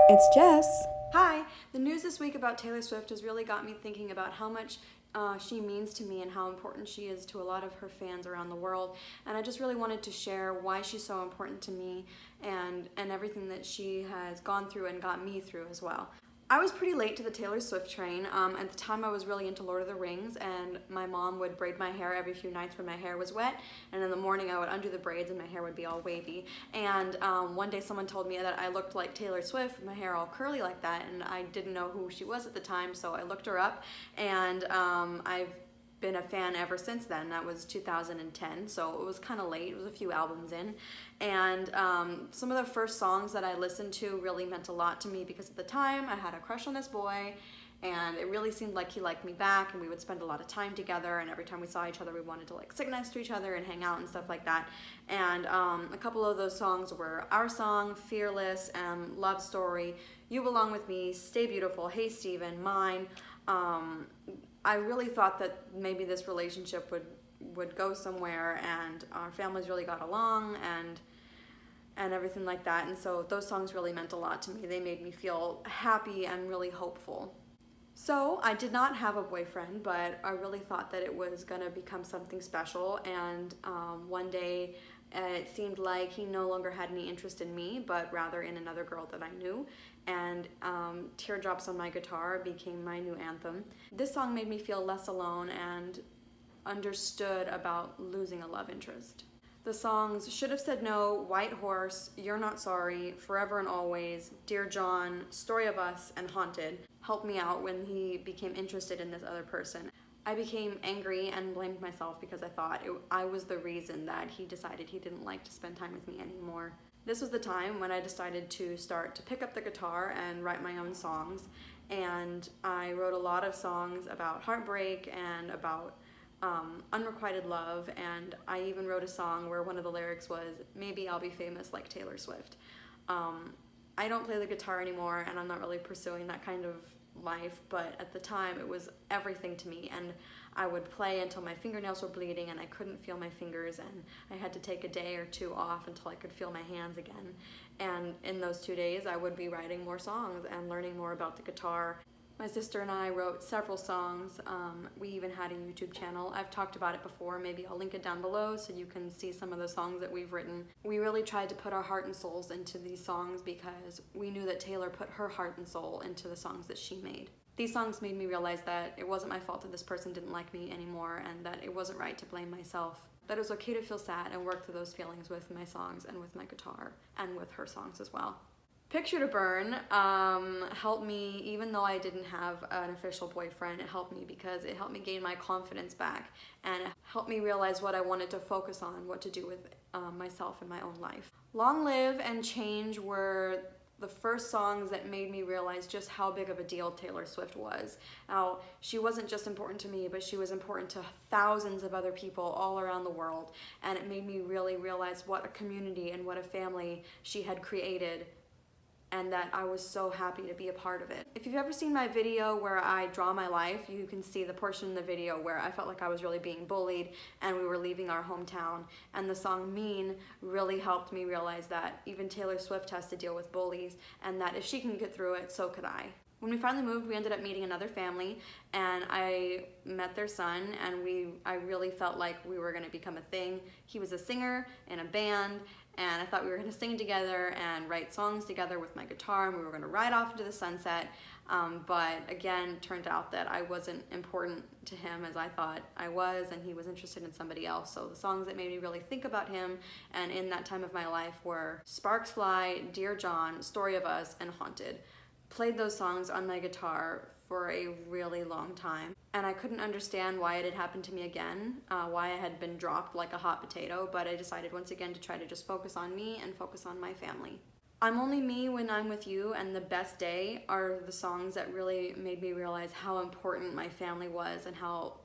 It's Jess. Hi! The news this week about Taylor Swift has really got me thinking about how much she means to me and how important she is to a lot of her fans around the world. And I just really wanted to share why she's so important to me and everything that she has gone through and got me through as well. I was pretty late to the Taylor Swift train. At the time I was really into Lord of the Rings, and my mom would braid my hair every few nights when my hair was wet, and in the morning I would undo the braids and my hair would be all wavy. And one day someone told me that I looked like Taylor Swift with my hair all curly like that, and I didn't know who she was at the time, so I looked her up, and I've been a fan ever since then. That was 2010, so it was kind of late. It was a few albums in, and some of the first songs that I listened to really meant a lot to me because at the time I had a crush on this boy, and it really seemed like he liked me back, and we would spend a lot of time together, and every time we saw each other we wanted to like sit next to each other and hang out and stuff like that. And a couple of those songs were Our Song, Fearless, Love Story, You Belong With Me, Stay Beautiful, Hey Steven, Mine. I really thought that maybe this relationship would go somewhere, and our families really got along and everything like that. And so those songs really meant a lot to me. They made me feel happy and really hopeful. So I did not have a boyfriend, but I really thought that it was gonna become something special. And one day it seemed like he no longer had any interest in me, but rather in another girl that I knew. And Teardrops on My Guitar became my new anthem. This song made me feel less alone and understood about losing a love interest. The songs Should Have Said No, White Horse, You're Not Sorry, Forever and Always, Dear John, Story of Us, and Haunted helped me out when he became interested in this other person. I became angry and blamed myself because I thought I was the reason that he decided he didn't like to spend time with me anymore. This was the time when I decided to start to pick up the guitar and write my own songs, and I wrote a lot of songs about heartbreak and about unrequited love, and I even wrote a song where one of the lyrics was, maybe I'll be famous like Taylor Swift. I don't play the guitar anymore, and I'm not really pursuing that kind of life, but at the time it was everything to me, and I would play until my fingernails were bleeding and I couldn't feel my fingers, and I had to take a day or two off until I could feel my hands again. And in those 2 days I would be writing more songs and learning more about the guitar. My sister and I wrote several songs. We even had a YouTube channel. I've talked about it before. Maybe I'll link it down below so you can see some of the songs that we've written. We really tried to put our heart and souls into these songs because we knew that Taylor put her heart and soul into the songs that she made. These songs made me realize that it wasn't my fault that this person didn't like me anymore, and that it wasn't right to blame myself. That it was okay to feel sad and work through those feelings with my songs and with my guitar and with her songs as well. Picture to Burn helped me, even though I didn't have an official boyfriend. It helped me because it helped me gain my confidence back, and it helped me realize what I wanted to focus on, what to do with myself in my own life. Long Live and Change were the first songs that made me realize just how big of a deal Taylor Swift was. Now, she wasn't just important to me, but she was important to thousands of other people all around the world, and it made me really realize what a community and what a family she had created, and that I was so happy to be a part of it. If you've ever seen my video where I draw my life, you can see the portion in the video where I felt like I was really being bullied and we were leaving our hometown. And the song Mean really helped me realize that even Taylor Swift has to deal with bullies, and that if she can get through it, so could I. When we finally moved, we ended up meeting another family, and I met their son, and I really felt like we were gonna become a thing. He was a singer in a band, and I thought we were gonna sing together and write songs together with my guitar, and we were gonna ride off into the sunset. But again, turned out that I wasn't important to him as I thought I was, and he was interested in somebody else. So the songs that made me really think about him and in that time of my life were Sparks Fly, Dear John, Story of Us, and Haunted. Played those songs on my guitar for a really long time, and I couldn't understand why it had happened to me again, why I had been dropped like a hot potato, but I decided once again to try to just focus on me and focus on my family. I'm Only Me When I'm With You and The Best Day are the songs that really made me realize how important my family was and how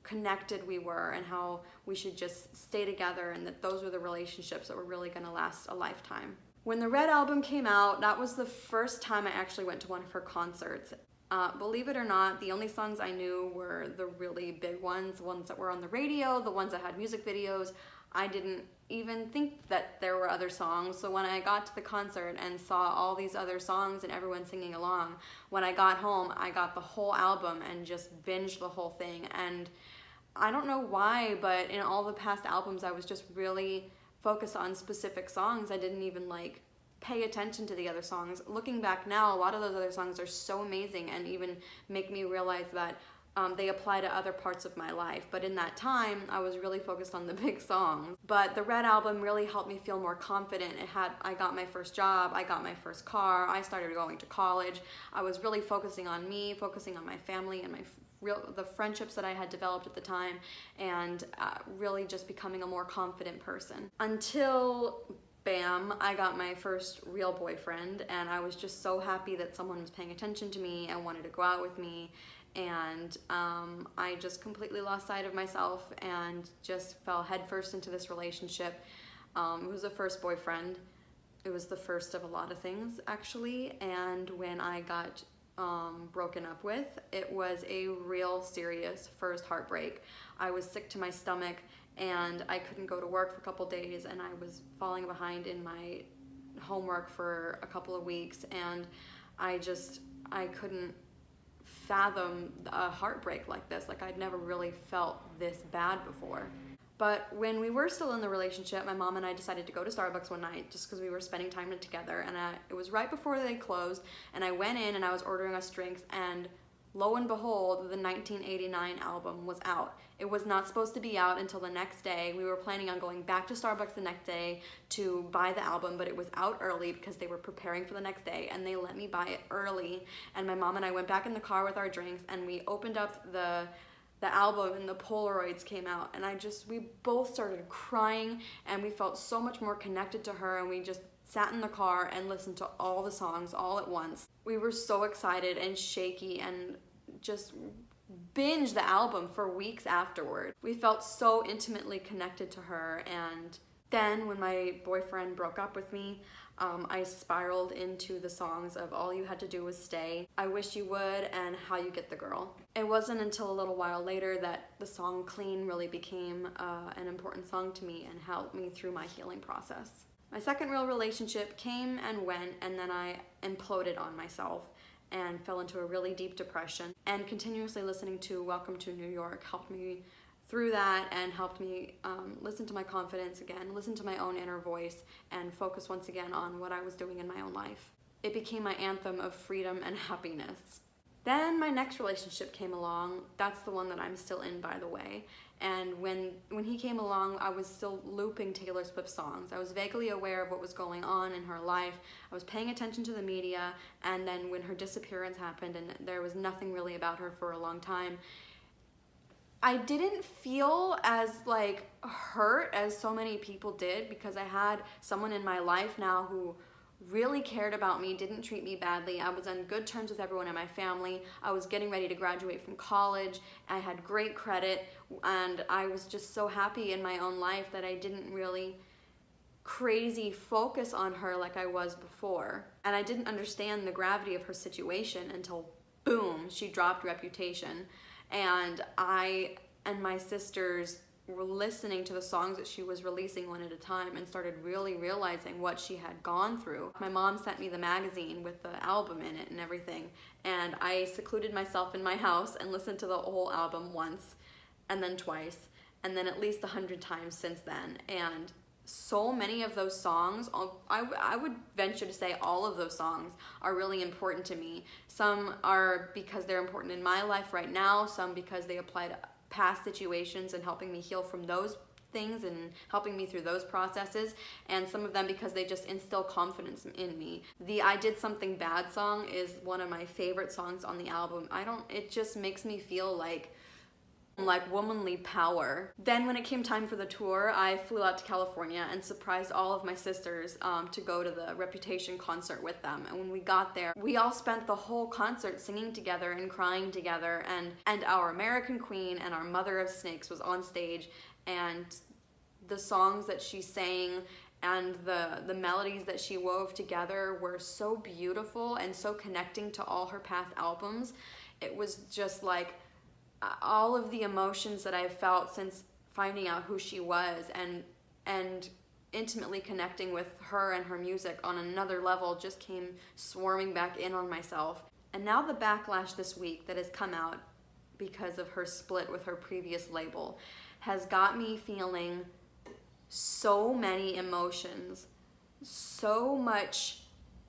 connected we were and how we should just stay together, and that those were the relationships that were really gonna last a lifetime. When the Red album came out, that was the first time I actually went to one of her concerts. Believe it or not, the only songs I knew were the really big ones, the ones that were on the radio, the ones that had music videos. I didn't even think that there were other songs. So when I got to the concert and saw all these other songs and everyone singing along, when I got home, I got the whole album and just binged the whole thing. And I don't know why, but in all the past albums, I was just really focused on specific songs. I didn't even like pay attention to the other songs. Looking back now, a lot of those other songs are so amazing and even make me realize that they apply to other parts of my life. But in that time, I was really focused on the big songs. But the Red album really helped me feel more confident. I got my first job, I got my first car, I started going to college. I was really focusing on me, focusing on my family and the friendships that I had developed at the time, and really just becoming a more confident person. Until, bam, I got my first real boyfriend, and I was just so happy that someone was paying attention to me and wanted to go out with me. And I just completely lost sight of myself and just fell headfirst into this relationship. It was a first boyfriend. It was the first of a lot of things, actually. And when I got broken up with, it was a real serious first heartbreak. I was sick to my stomach and I couldn't go to work for a couple days, and I was falling behind in my homework for a couple of weeks, and I couldn't fathom a heartbreak like this. Like, I'd never really felt this bad before. But when we were still in the relationship, my mom and I decided to go to Starbucks one night just because we were spending time together, and it was right before they closed, and I went in and I was ordering us drinks, and lo and behold, the 1989 album was out. It was not supposed to be out until the next day. We were planning on going back to Starbucks the next day to buy the album, but it was out early because they were preparing for the next day, and they let me buy it early. And my mom and I went back in the car with our drinks, and we opened up the album, and the Polaroids came out, and we both started crying, and we felt so much more connected to her, and we just sat in the car and listened to all the songs all at once. We were so excited and shaky and just binged the album for weeks afterward. We felt so intimately connected to her. And then when my boyfriend broke up with me, I spiraled into the songs of All You Had to Do Was Stay, I Wish You Would, and How You Get the Girl. It wasn't until a little while later that the song Clean really became an important song to me and helped me through my healing process. My second real relationship came and went, and then I imploded on myself and fell into a really deep depression. And continuously listening to Welcome to New York helped me through that and helped me listen to my confidence again, listen to my own inner voice, and focus once again on what I was doing in my own life. It became my anthem of freedom and happiness. Then my next relationship came along. That's the one that I'm still in, by the way. And when he came along, I was still looping Taylor Swift songs. I was vaguely aware of what was going on in her life. I was paying attention to the media, and then when her disappearance happened and there was nothing really about her for a long time, I didn't feel as hurt as so many people did, because I had someone in my life now who really cared about me, didn't treat me badly. I was on good terms with everyone in my family. I was getting ready to graduate from college. I had great credit, and I was just so happy in my own life that I didn't really crazy focus on her like I was before. And I didn't understand the gravity of her situation until, boom, she dropped Reputation. And I and my sisters were listening to the songs that she was releasing one at a time and started really realizing what she had gone through. My mom sent me the magazine with the album in it and everything, and I secluded myself in my house and listened to the whole album once, and then twice, and then at least 100 times since then. And so many of those songs, I would venture to say all of those songs are really important to me. Some are because they're important in my life right now, some because they apply to past situations and helping me heal from those things and helping me through those processes, and some of them because they just instill confidence in me. The I Did Something Bad song is one of my favorite songs on the album. It just makes me feel like womanly power. Then when it came time for the tour, I flew out to California and surprised all of my sisters to go to the Reputation concert with them. And when we got there, we all spent the whole concert singing together and crying together, and our American Queen and our Mother of Snakes was on stage, and the songs that she sang and the melodies that she wove together were so beautiful and so connecting to all her past albums. It was just like all of the emotions that I've felt since finding out who she was, and intimately connecting with her and her music on another level just came swarming back in on myself. And now the backlash this week that has come out because of her split with her previous label has got me feeling so many emotions, so much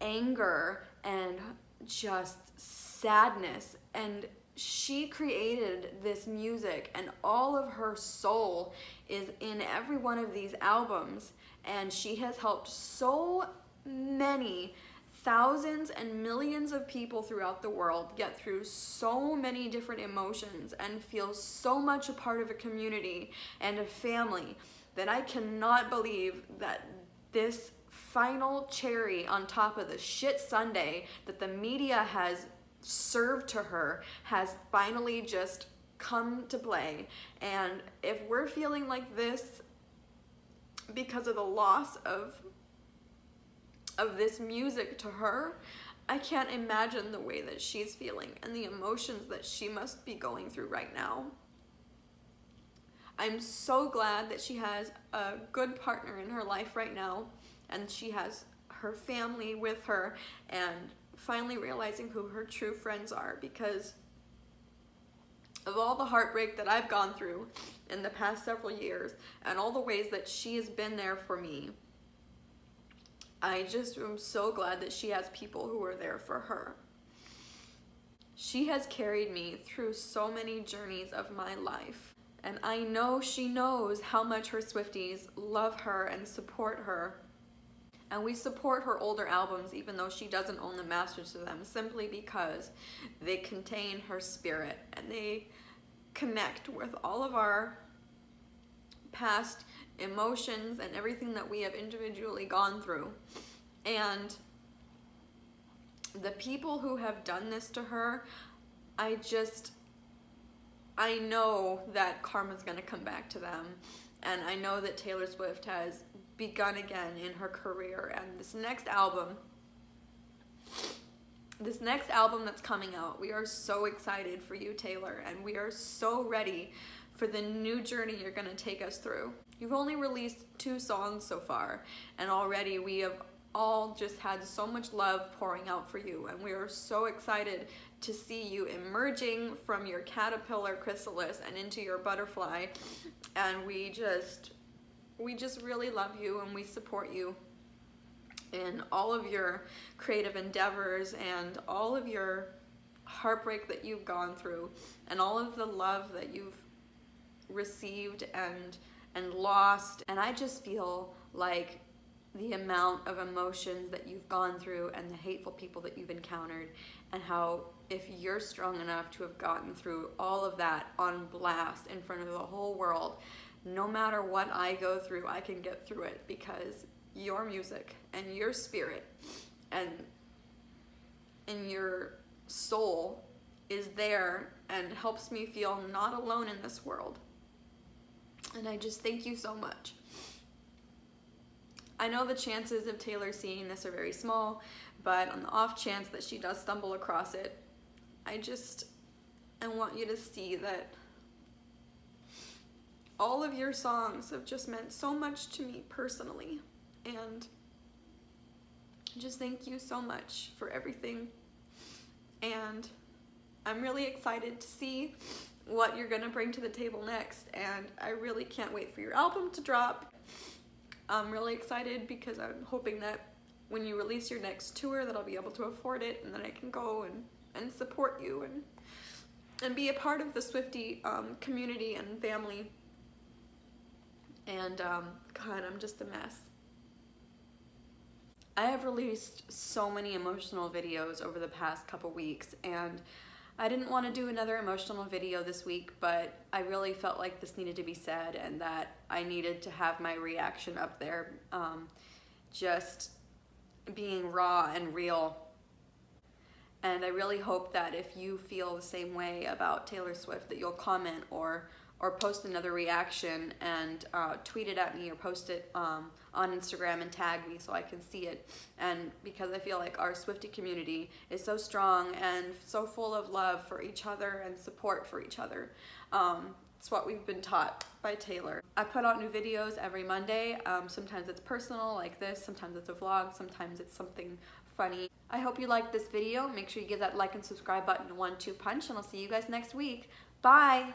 anger and just sadness. And she created this music and all of her soul is in every one of these albums, and she has helped so many thousands and millions of people throughout the world get through so many different emotions and feel so much a part of a community and a family that I cannot believe that this final cherry on top of the shit sundae that the media has served to her has finally just come to play. And if we're feeling like this because of the loss of this music to her, I can't imagine the way that she's feeling and the emotions that she must be going through right now. I'm so glad that she has a good partner in her life right now, and she has her family with her, and finally realizing who her true friends are, because of all the heartbreak that I've gone through in the past several years and all the ways that she has been there for me. I just am so glad that she has people who are there for her. She has carried me through so many journeys of my life, and I know she knows how much her Swifties love her and support her. And we support her older albums even though she doesn't own the masters to them, simply because they contain her spirit and they connect with all of our past emotions and everything that we have individually gone through. And the people who have done this to her, I know that karma's gonna come back to them. And I know that Taylor Swift has begun again in her career, and this next album that's coming out, we are so excited for you, Taylor, and we are so ready for the new journey you're gonna take us through. You've only released 2 songs so far, and already we have all just had so much love pouring out for you, and we are so excited to see you emerging from your caterpillar chrysalis and into your butterfly. And we just really love you, and we support you in all of your creative endeavors and all of your heartbreak that you've gone through and all of the love that you've received and lost. And I just feel like the amount of emotions that you've gone through and the hateful people that you've encountered, and how if you're strong enough to have gotten through all of that on blast in front of the whole world, no matter what I go through, I can get through it because your music and your spirit and your soul is there and helps me feel not alone in this world. And I just thank you so much. I know the chances of Taylor seeing this are very small, but on the off chance that she does stumble across it, I want you to see that all of your songs have just meant so much to me personally, and just thank you so much for everything. And I'm really excited to see what you're gonna bring to the table next, and I really can't wait for your album to drop. I'm really excited because I'm hoping that when you release your next tour that I'll be able to afford it, and then I can go and support you and be a part of the Swiftie community and family. And God, I'm just a mess. I have released so many emotional videos over the past couple weeks, and I didn't want to do another emotional video this week, but I really felt like this needed to be said and that I needed to have my reaction up there, just being raw and real. And I really hope that if you feel the same way about Taylor Swift, that you'll comment or post another reaction and tweet it at me or post it on Instagram and tag me so I can see it. And because I feel like our Swiftie community is so strong and so full of love for each other and support for each other. It's what we've been taught by Taylor. I put out new videos every Monday. Sometimes it's personal like this, sometimes it's a vlog, sometimes it's something funny. I hope you liked this video. Make sure you give that like and subscribe button a 1-2 punch, and I'll see you guys next week. Bye!